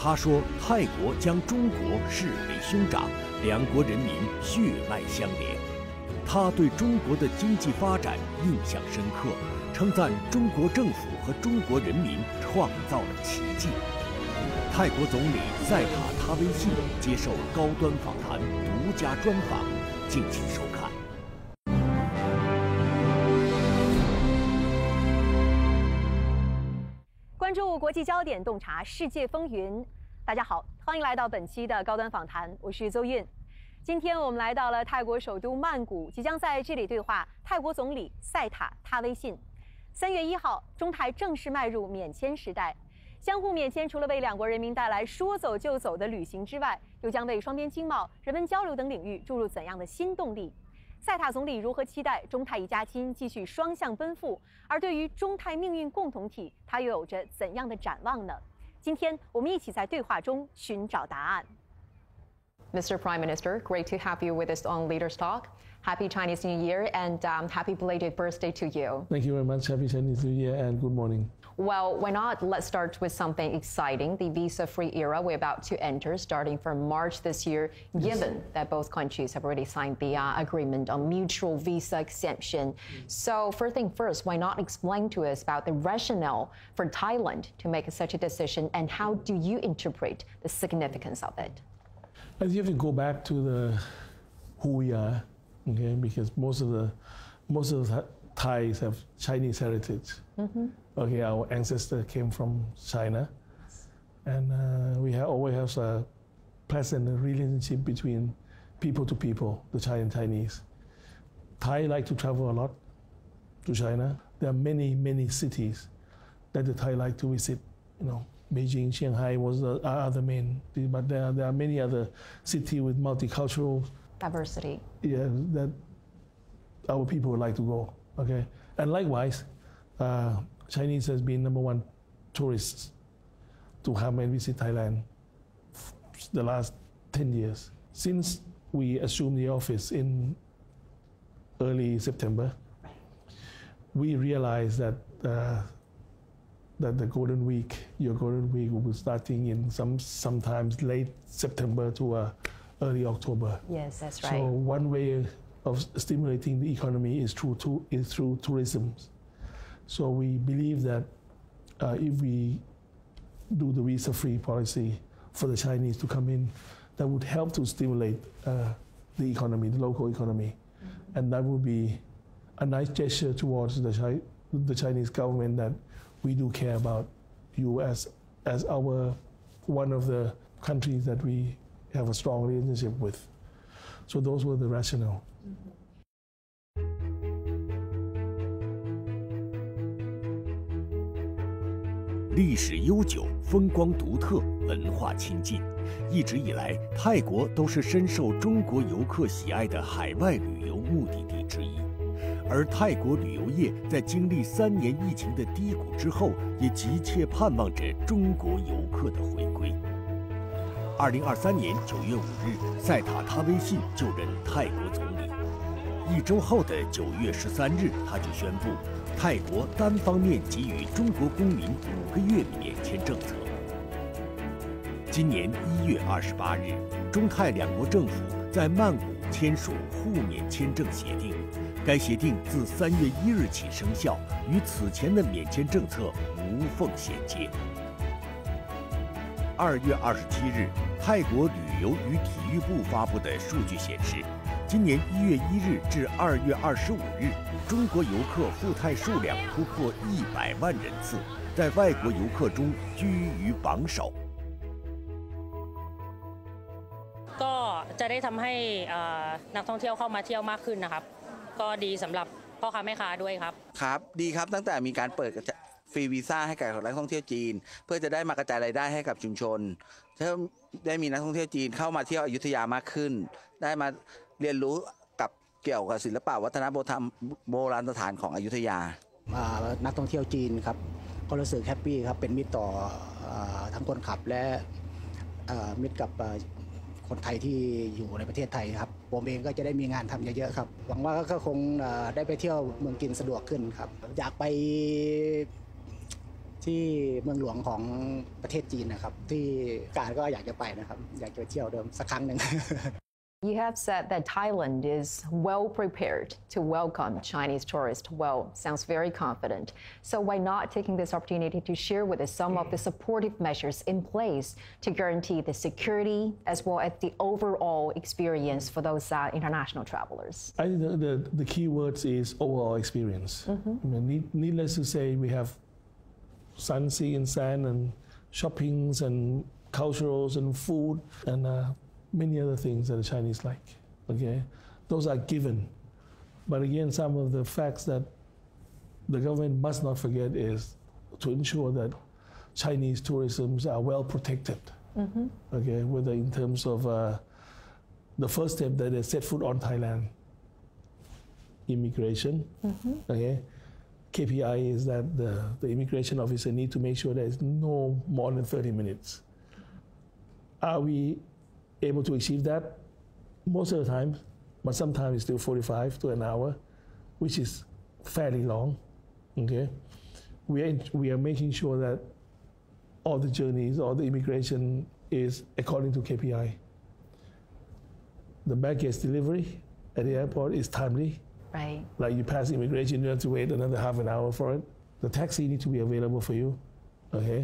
他说泰国将中国视为兄长，两国人民血脉相连。他对中国的经济发展印象深刻，称赞中国政府和中国人民创造了奇迹。泰国总理赛塔他威信接受高端访谈独家专访，敬请收看。关注国际焦点，洞察世界风云。大家好，欢迎来到本期的高端访谈，我是邹韵。今天我们来到了泰国首都曼谷，即将在这里对话泰国总理赛塔他威信。3月1号，中泰正式迈入免签时代。相互免签除了为两国人民带来说走就走的旅行之外，又将为双边经贸、人文交流等领域注入怎样的新动力？赛塔总理如何期待中泰一家亲继续双向奔赴？而对于中泰命运共同体，他又有着怎样的展望呢？今天我们一起在对话中寻找答案。Mr. Prime Minister, great to have you with us on Leaders Talk. Happy Chinese New Year and happy belated birthday to you. Thank you very much. Happy Chinese New Year and good morning. Well, why not? Let's start with something exciting, the visa-free era we're about to enter starting from March this year, given that both countries have already signed the agreement on mutual visa exemption. So first thing first, why not explain to us about the rationale for Thailand to make such a decision and how do you interpret the significance of it? I think you have to go back to who we are, okay? Because most of the Thais have Chinese heritage. Mm-hmm. Okay, our ancestors came from China, and we always have a pleasant relationship between people to people, the Thai and Chinese. Thai like to travel a lot to China. There are many cities that the Thai like to visit. You know, Beijing, Shanghai are the main, but there are many other cities with multicultural diversity. Yeah, that our people would like to go. Okay, and likewise, Chinese has been #1 tourists to come and visit Thailand the last 10 years. Since we assumed the office in early September, we realized that the Golden Week, your Golden Week, will be starting in sometimes late September to early October. Yes, that's right. So one way of stimulating the economy is through tourism. So we believe that if we do the visa-free policy for the Chinese to come in, that would help to stimulate the economy, the local economy, and that would be a nice gesture towards the Chinese government that we do care about you as one of the countries that we have a strong relationship with. So those were the rationale. 历史悠久，风光独特，文化亲近。一直以来，泰国都是深受中国游客喜爱的海外旅游目的地之一。而泰国旅游业在经历3年疫情的低谷之后，也急切盼望着中国游客的回归。2023年9月5日，赛塔他威信就任泰国总理。1周后的9月13日，他就宣布，泰国单方面给予中国公民5个月免签政策。今年1月28日，中泰两国政府在曼谷签署互免签证协定，该协定自3月1日起生效，与此前的免签政策无缝衔接。2月27日，泰国旅游与体育部发布的数据显示，今年1月1日至2月25日，中国游客赴泰数量突破100万人次，在外国游客中居于榜首。ก็จะได้ทำให้นักท่องเที่ยวเข้ามาเที่ยวมากขึ้นนะครับก็ดีสำหรับพ่อค้าแม่ค้าด้วยครับครับดีครับตั้งแต่มีการเปิดฟรีวีซ่าให้กับนักท่องเที่ยวจีนเพื่อจะได้มากระจายรายได้ให้กับชุมชนถ้าได้มีนักท่องเที่ยวจีนเข้ามาเที่ยวอยุธยามากขึ้นได้มาเรียนรู้กับเกี่ยวกับศิลปะวัฒนธรรมโบราณสถานของอยุธยานักท่องเที่ยวจีนครับก็รู้สึกแฮปปี้ครับเป็นมิตรต่อทั้งคนขับและมิตรกับคนไทยที่อยู่ในประเทศไทยครับผมเองก็จะได้มีงานทำเยอะๆครับหวังว่าก็คงได้ไปเที่ยวเมืองกินสะดวกขึ้นครับอยากไป ที่เมืองหลวงของประเทศจีนนะครับที่การก็อยากจะไปนะครับอยากจะเที่ยวเดิมสักครั้งหนึ่ง You have said that Thailand is well prepared to welcome Chinese tourists. Well, sounds very confident. So why not taking this opportunity to share with us some of the supportive measures in place to guarantee the security as well as the overall experience for those international travelers? I think the key words is overall experience. I mean, needless to say, we have sun, sea, and sand, and shoppings, and culturals, and food, and many other things that the Chinese like. Okay, those are given. But again, some of the facts that the government must not forget is to ensure that Chinese tourism are well protected. Okay, whether in terms of the first step that they set foot on Thailand, immigration. Okay, KPI is that the immigration officer need to make sure there is no more than 30 minutes. Are we able to achieve that? Most of the time, but sometimes it's still 45 to an hour, which is fairly long. Okay, we are making sure that all the journeys, all the immigration is according to KPI. The baggage delivery at the airport is timely. Right. Like you pass immigration, you have to wait another half an hour for it. The taxi needs to be available for you. Okay.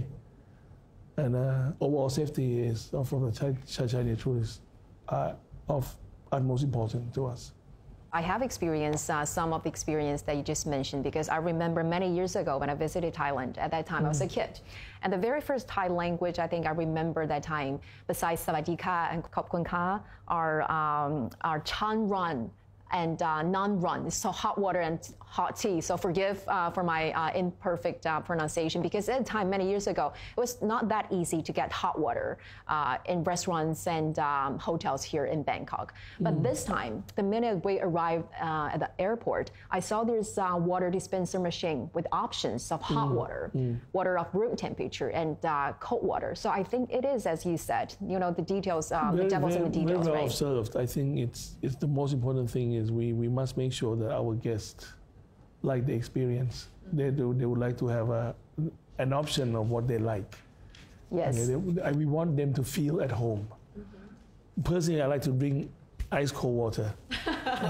And overall safety is from the Chinese tourists of utmost importance to us. I have experienced some of the experience that you just mentioned because I remember many years ago when I visited Thailand. At that time, I was a kid. And the very first Thai language I think I remember that time, besides Sawadika and Khop Kun Ka, are Chan Run and non run. So hot water and hot tea. So forgive for my imperfect pronunciation because at the time, many years ago, it was not that easy to get hot water in restaurants and hotels here in Bangkok. But this time, the minute we arrived at the airport, I saw there's a water dispenser machine with options of hot water, water of room temperature, and cold water. So I think it is, as you said, you know, the details, the devil's in the details, very well right? observed. I think it's the most important thing is we must make sure that our guests like the experience. They would like to have an option of what they like. Yes. And we want them to feel at home. Personally, I like to drink ice cold water.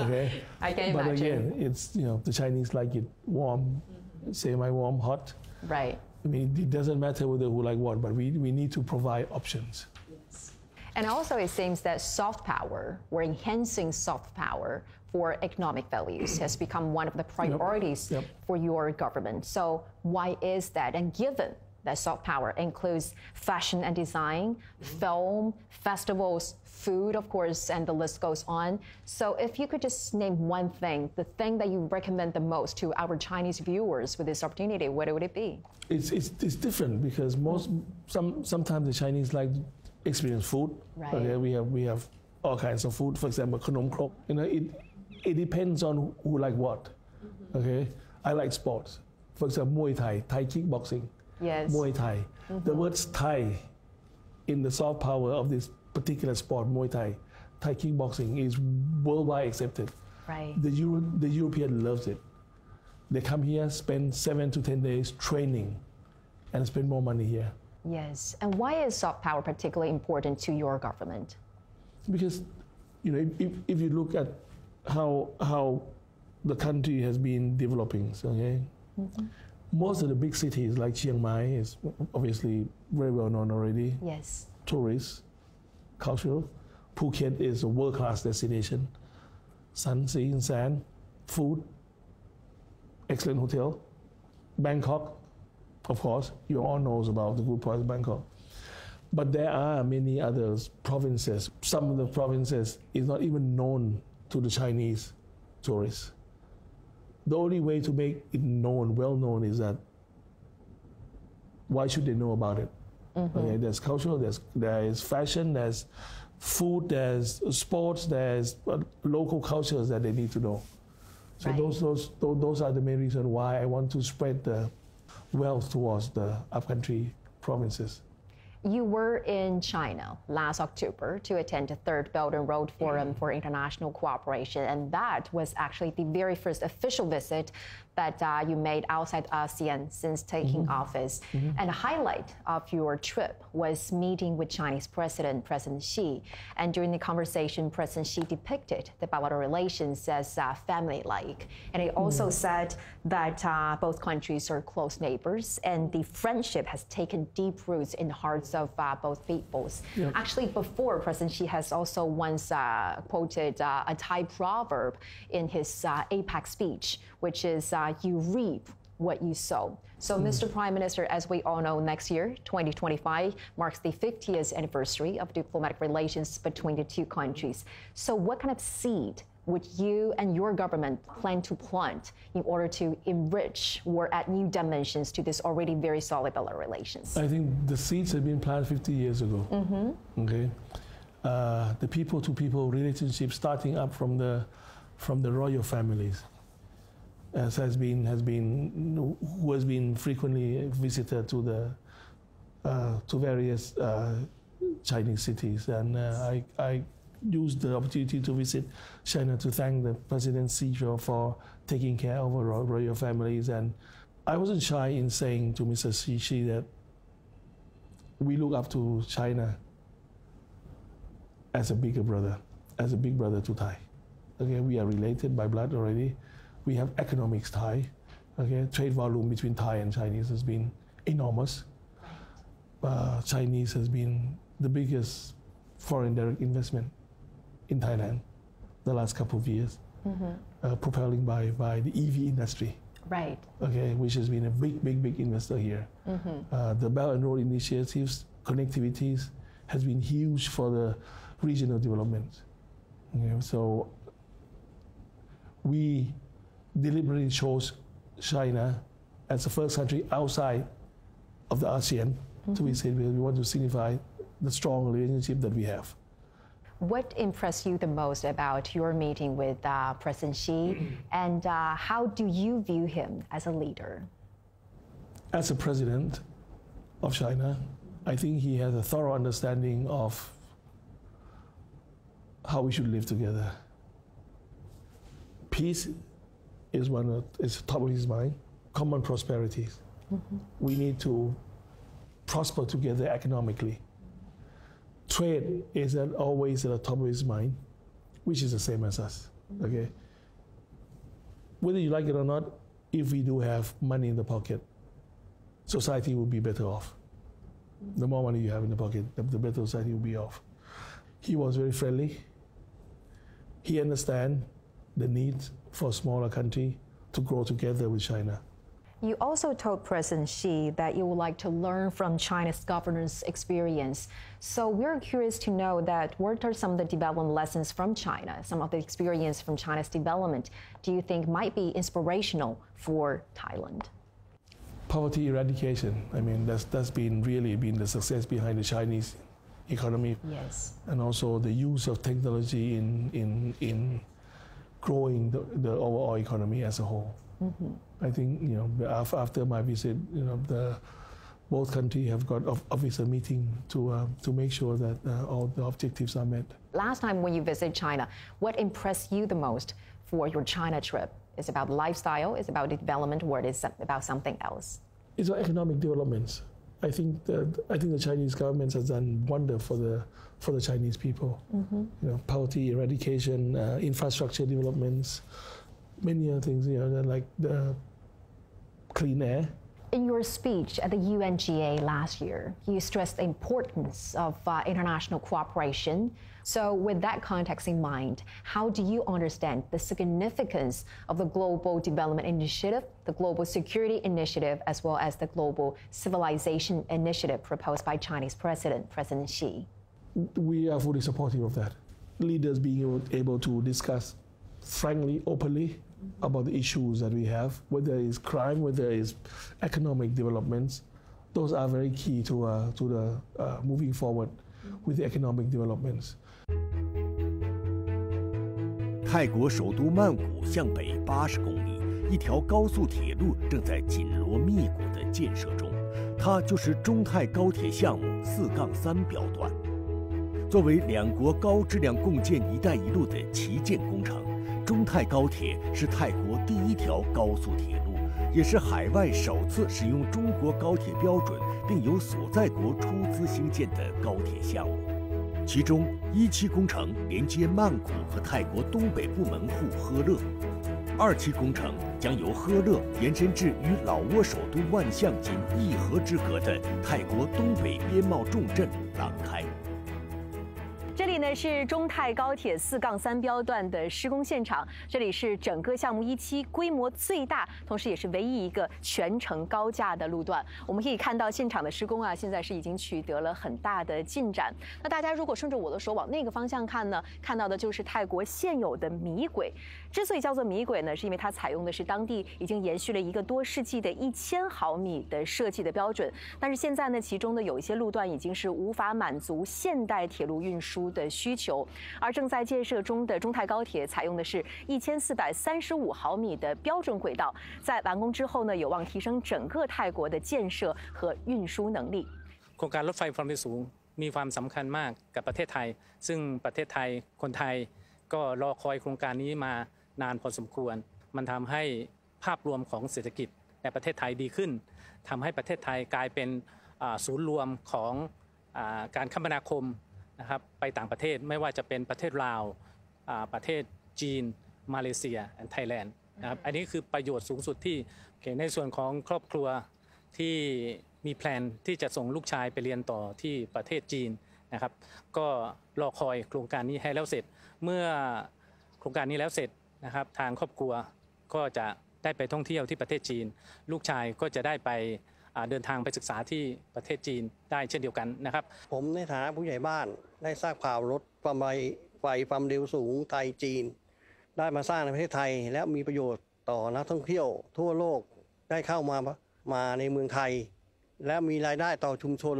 Okay. I can but imagine. Again, it's the Chinese like it warm, semi-warm, hot. Right. I mean, it doesn't matter whether who like what, but we need to provide options. And also it seems that soft power, or enhancing soft power for economic values has become one of the priorities for your government. So why is that? And given that soft power includes fashion and design, film, festivals, food, of course, and the list goes on. So if you could just name one thing, the thing that you recommend the most to our Chinese viewers with this opportunity, what would it be? It's different because sometimes the Chinese like experience food. Right. Okay, we have all kinds of food. For example, khanom krok. You know, it depends on who like what. Okay, I like sports. For example, Muay Thai, Thai kickboxing. Yes. Muay Thai. The words Thai in the soft power of this particular sport, Muay Thai, Thai kickboxing is worldwide accepted. Right. The European loves it. They come here, spend 7 to 10 days training, and spend more money here. Yes. And why is soft power particularly important to your government? Because, you know, if you look at how the country has been developing, okay, most of the big cities like Chiang Mai is obviously very well known already. Yes. Tourists, cultural. Phuket is a world-class destination. Sun, sea, and sand, food, excellent hotel. Bangkok, of course, you all knows about the good part of Bangkok. But there are many other provinces. Some of the provinces is not even known to the Chinese tourists. The only way to make it known, well known, is that why should they know about it? Okay, there's culture, there is fashion, there's food, there's sports, there's local cultures that they need to know. So Right. those are the main reasons why I want to spread the wealth towards the upcountry provinces. You were in China last October to attend the Third Belt and Road Forum for International Cooperation, and that was actually the very first official visit that you made outside ASEAN since taking office. And a highlight of your trip was meeting with Chinese President Xi. And during the conversation, President Xi depicted the bilateral relations as family-like. And he also said that both countries are close neighbors, and the friendship has taken deep roots in the hearts of both peoples. Yep. Actually, before, President Xi has also once quoted a Thai proverb in his APEC speech, which is you reap what you sow. So, Mr. Prime Minister, as we all know, next year, 2025, marks the 50th anniversary of diplomatic relations between the two countries. So what kind of seed would you and your government plan to plant in order to enrich or add new dimensions to this already very solid bilateral relations? I think the seeds have been planted 50 years ago. Okay, the people-to-people relationship starting up from the royal families, as who has been frequently visited to various Chinese cities, and I used the opportunity to visit China to thank the President Xi for taking care of our royal families. And I wasn't shy in saying to Mr. Xi that we look up to China as a bigger brother, as a big brother to Thai. Okay, we are related by blood already. We have economics tie. Okay, trade volume between Thai and Chinese has been enormous. Chinese has been the biggest foreign direct investment in Thailand the last couple of years, propelling by the EV industry. Right. Okay, which has been a big investor here. The Belt and Road initiatives, connectivities, has been huge for the regional development. Okay, so we deliberately chose China as the first country outside of the ASEAN to visit, because we want to signify the strong relationship that we have. What impressed you the most about your meeting with President Xi, and how do you view him as a leader? As a president of China, I think he has a thorough understanding of how we should live together. Peace is top of his mind. Common prosperities. We need to prosper together economically. Trade is always at the top of his mind, which is the same as us. Okay. Whether you like it or not, if we do have money in the pocket, society will be better off. The more money you have in the pocket, the better society will be off. He was very friendly. He understands the need for a smaller country to grow together with China. You also told President Xi that you would like to learn from China's governance experience. So we're curious to know that what are some of the development lessons from China, some of the experience from China's development, do you think might be inspirational for Thailand? Poverty eradication. I mean, that's been really been the success behind the Chinese economy. Yes. And also the use of technology in growing the overall economy as a whole. I think, after my visit, both countries have got official meeting to make sure that all the objectives are met. Last time when you visited China, what impressed you the most for your China trip? Is it about lifestyle, is it about development, or is it about something else? It's about economic developments. I think the Chinese government has done wonder for the Chinese people. Poverty eradication, infrastructure developments, many other things, like the clean air. In your speech at the UNGA last year, you stressed the importance of international cooperation. So with that context in mind, how do you understand the significance of the Global Development Initiative, the Global Security Initiative, as well as the Global Civilization Initiative proposed by Chinese President Xi? We are fully supportive of that. Leaders being able to discuss frankly, openly about the issues that we have, whether it's crime, whether it's economic developments. Those are very key to the moving forward with the economic developments. 泰国首都曼谷向北80公里，一条高速铁路正在紧锣密鼓的建设中。它就是中泰高铁项目4-3标段。作为两国高质量共建“一带一路”的旗舰工程，中泰高铁是泰国第一条高速铁路，也是海外首次使用中国高铁标准并由所在国出资兴建的高铁项目。其中1期工程连接曼谷和泰国东北部门户呵勒，2期工程将由呵勒延伸至与老挝首都万象仅1河之隔的泰国东北边贸重镇朗开。这里呢是中泰高铁4-3标段的施工现场，这里是整个项目1期规模最大，同时也是唯一一个全程高架的路段。我们可以看到现场的施工啊，现在是已经取得了很大的进展。那大家如果顺着我的手往那个方向看呢，看到的就是泰国现有的米轨。之所以叫做米轨呢，是因为它采用的是当地已经延续了1个多世纪的1000毫米的设计的标准。但是现在呢，其中的有一些路段已经是无法满足现代铁路运输的需求，而正在建设中的中泰高铁采用的是1435毫米的标准轨道，在完工之后呢，有望提升整个泰国的建设和运输能力。โครงการรถไฟความเร็วสูงมีความสำคัญมากกับประเทศไทยซึ่งประเทศไทยคนไทยก็รอคอยโครงการนี้มานานพอสมควรมันทำให้ภาพรวมของเศรษฐกิจในประเทศไทยดีขึ้นทำให้ประเทศไทยกลายเป็นศูนย์รวมของการคมนาคมนะครับไปต่างประเทศไม่ว่าจะเป็นประเทศลาวประเทศจีนมาเลเซียและไทยแลนด์นะครับอันนี้คือประโยชน์สูงสุดที่ในส่วนของครอบครัวที่มีแพลนที่จะส่งลูกชายไปเรียนต่อที่ประเทศจีนนะครับก็รอคอยโครงการนี้ให้แล้วเสร็จเมื่อโครงการนี้แล้วเสร็จนะครับทางครอบครัวก็จะได้ไปท่องเที่ยวที่ประเทศจีนลูกชายก็จะได้ไปเดินทางไปศึกษาที่ประเทศจีนได้เช่นเดียวกันนะครับผมในฐานะผู้ใหญ่บ้านได้ทราบข่าวรถความไวความเร็วสูงไทยจีนได้มาสร้างในประเทศไทยและมีประโยชน์ต่อนักท่องเที่ยวทั่วโลกได้เข้ามาในเมืองไทยและมีรายได้ต่อชุมชน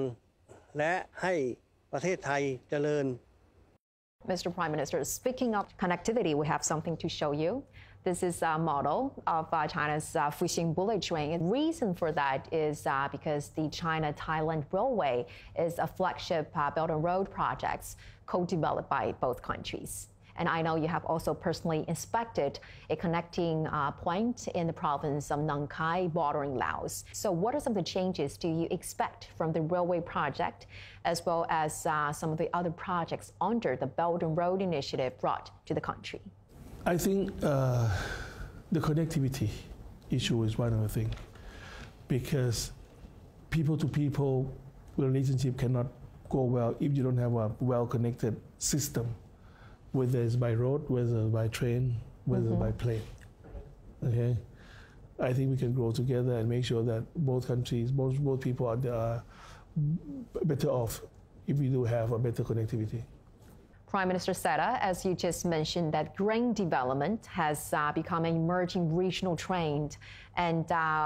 และให้ประเทศไทยเจริญ Mr. Prime Minister, speaking of connectivity, we have something to show you. This is a model of China's Fuxing bullet train. And the reason for that is because the China-Thailand Railway is a flagship Belt and Road project co-developed by both countries. And I know you have also personally inspected a connecting point in the province of Nang Khai bordering Laos. So what are some of the changes do you expect from the railway project as well as some of the other projects under the Belt and Road Initiative brought to the country? I think the connectivity issue is one of the things because people-to-people relationship cannot go well if you don't have a well-connected system, whether it's by road, whether it's by train, whether it's by plane. Okay, I think we can grow together and make sure that both countries, both people are better off if we do have a better connectivity. Prime Minister Seta, as you just mentioned, that grain development has become an emerging regional trend, and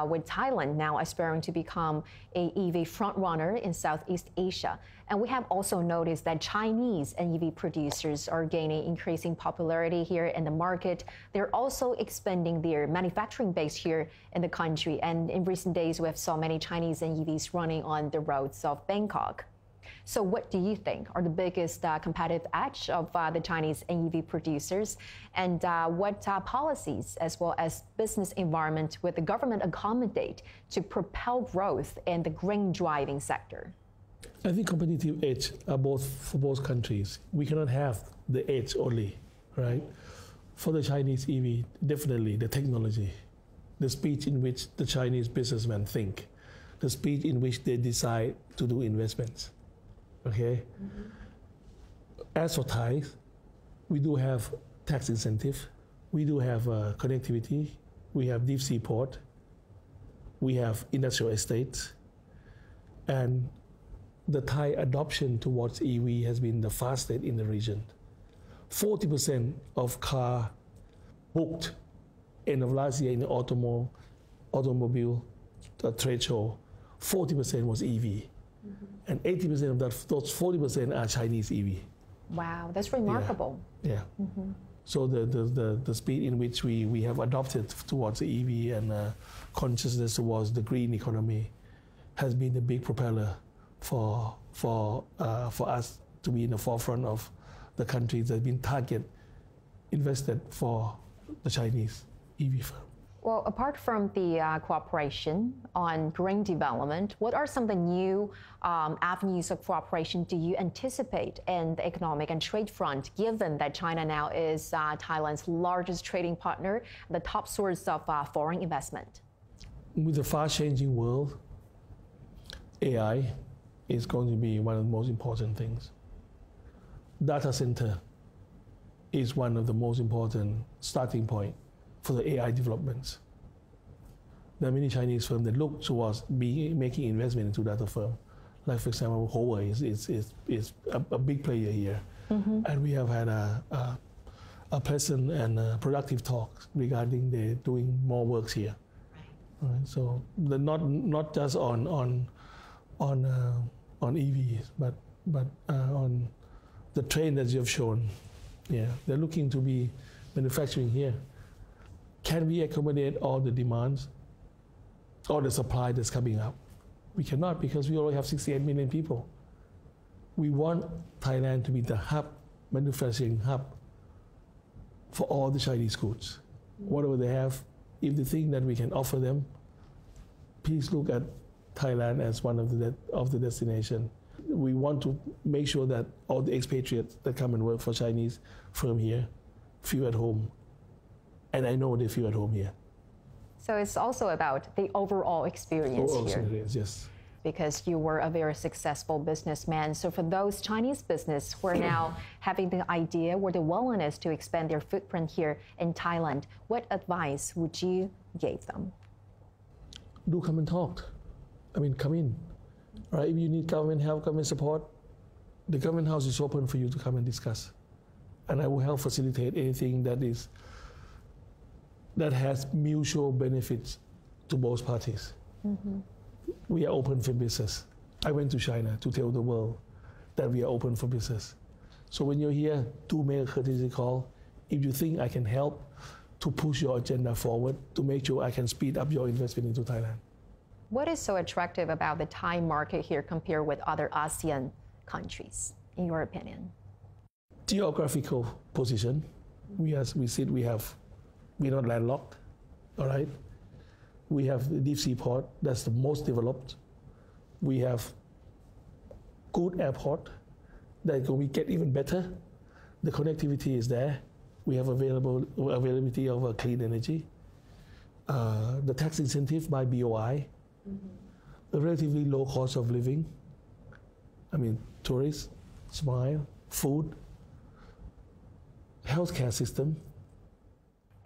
with Thailand now aspiring to become an EV frontrunner in Southeast Asia. And we have also noticed that Chinese NEV producers are gaining increasing popularity here in the market. They're also expanding their manufacturing base here in the country. And in recent days, we have so many Chinese NEVs running on the roads of Bangkok. So what do you think are the biggest competitive edge of the Chinese NEV producers, and what policies as well as business environment would the government accommodate to propel growth in the grain driving sector? I think competitive edge are for both countries. We cannot have the edge only, right? For the Chinese EV, definitely the technology, the speed in which the Chinese businessmen think, the speed in which they decide to do investments. Okay. As for Thai, we do have tax incentive, we do have connectivity, we have deep sea port, we have industrial estates, and the Thai adoption towards EV has been the fastest in the region. 40% of car booked end of last year in the automobile trade show, 40% was EV. And 80% of those 40% are Chinese EV. Wow, that's remarkable. Yeah. So the speed in which we have adopted towards the EV and consciousness towards the green economy has been a big propeller for us to be in the forefront of the countries that have been target invested for the Chinese EV firm. Well, apart from the cooperation on green development, what are some of the new avenues of cooperation do you anticipate in the economic and trade front, given that China now is Thailand's largest trading partner, the top source of foreign investment? With the fast-changing world, AI is going to be one of the most important things. Data center is one of the most important starting point for the AI developments. There are many Chinese firms that look towards making investment into data firm. Like, for example, Huawei is a big player here. Mm-hmm. And we have had a pleasant and productive talk regarding they doing more works here. Right. So not just on EVs, but on the trend that you have shown. Yeah, they're looking to be manufacturing here. Can we accommodate all the demands, all the supply that's coming up? We cannot, because we only have 68 million people. We want Thailand to be the hub, manufacturing hub for all the Chinese goods. Whatever they have, if they think that we can offer them, please look at Thailand as one of the destination. We want to make sure that all the expatriates that come and work for Chinese firm here feel at home. And I know they feel at home here. So it's also about the overall experience here. Experience, yes. Because you were a very successful businessman. So for those Chinese business who are now having the idea or the willingness to expand their footprint here in Thailand, what advice would you give them? Do come and talk. I mean, come in. Right? If you need government help, government support, the government house is open for you to come and discuss. And I will help facilitate anything that has mutual benefits to both parties. Mm-hmm. We are open for business. I went to China to tell the world that we are open for business. So when you're here, do make a courtesy call. If you think I can help to push your agenda forward, to make sure I can speed up your investment into Thailand. What is so attractive about the Thai market here compared with other ASEAN countries, in your opinion? Geographical position. We're not landlocked, all right? We have the deep sea port, that's the most developed. We have good airport that we get even better. The connectivity is there. We have availability of clean energy. The tax incentive by BOI. Mm-hmm. A relatively low cost of living. I mean, tourists, smile, food, healthcare system.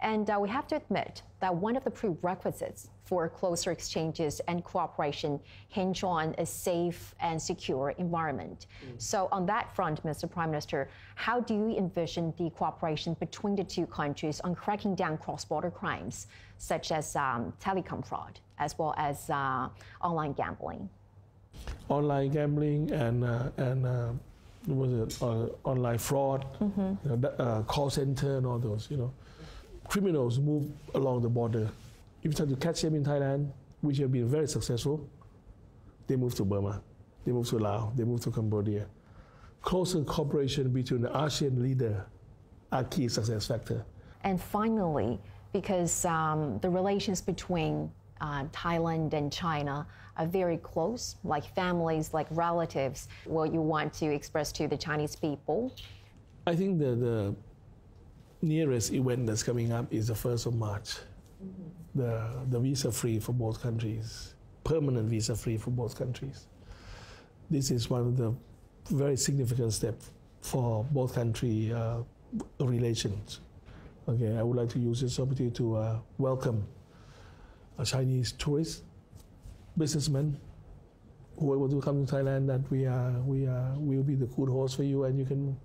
And we have to admit that one of the prerequisites for closer exchanges and cooperation hinge on a safe and secure environment. So on that front, Mr. Prime Minister, how do you envision the cooperation between the two countries on cracking down cross-border crimes, such as telecom fraud, as well as online gambling? Online gambling and online fraud, mm-hmm. Call center and all those, Criminals move along the border. If you try to catch them in Thailand, which have been very successful, they move to Burma, they move to Laos, they move to Cambodia. Closer cooperation between the ASEAN leader are key success factor. And finally, because the relations between Thailand and China are very close, like families, like relatives, what you want to express to the Chinese people? I think the nearest event that's coming up is the 1st of March. Mm-hmm. The visa-free for both countries, permanent visa-free for both countries. This is one of the very significant steps for both country relations. Okay, I would like to use this opportunity to welcome Chinese tourists, businessmen, whoever to come to Thailand, that we will be the good host for you, and you can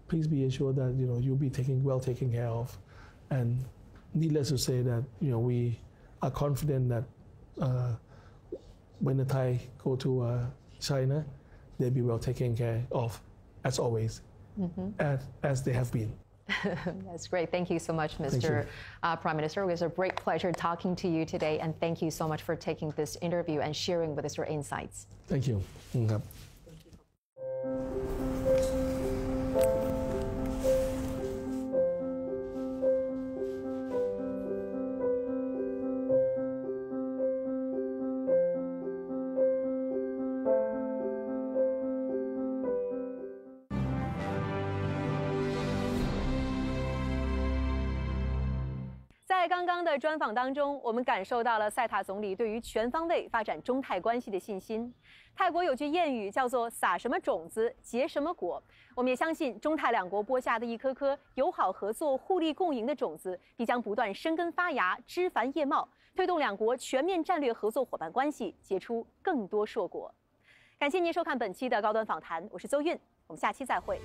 please be assured that you'll be well taken care of. And needless to say that we are confident that when the Thai go to China, they'll be well taken care of, as always, mm-hmm. as they have been. That's great. Thank you so much, Mr. Prime Minister. It was a great pleasure talking to you today, and thank you so much for taking this interview and sharing with us your insights. Thank you. ครับ 在刚刚的专访当中，我们感受到了赛塔总理对于全方位发展中泰关系的信心。泰国有句谚语叫做"撒什么种子，结什么果"。我们也相信，中泰两国播下的一颗颗友好合作、互利共赢的种子，必将不断生根发芽、枝繁叶茂，推动两国全面战略合作伙伴关系结出更多硕果。感谢您收看本期的高端访谈，我是邹韵，我们下期再会。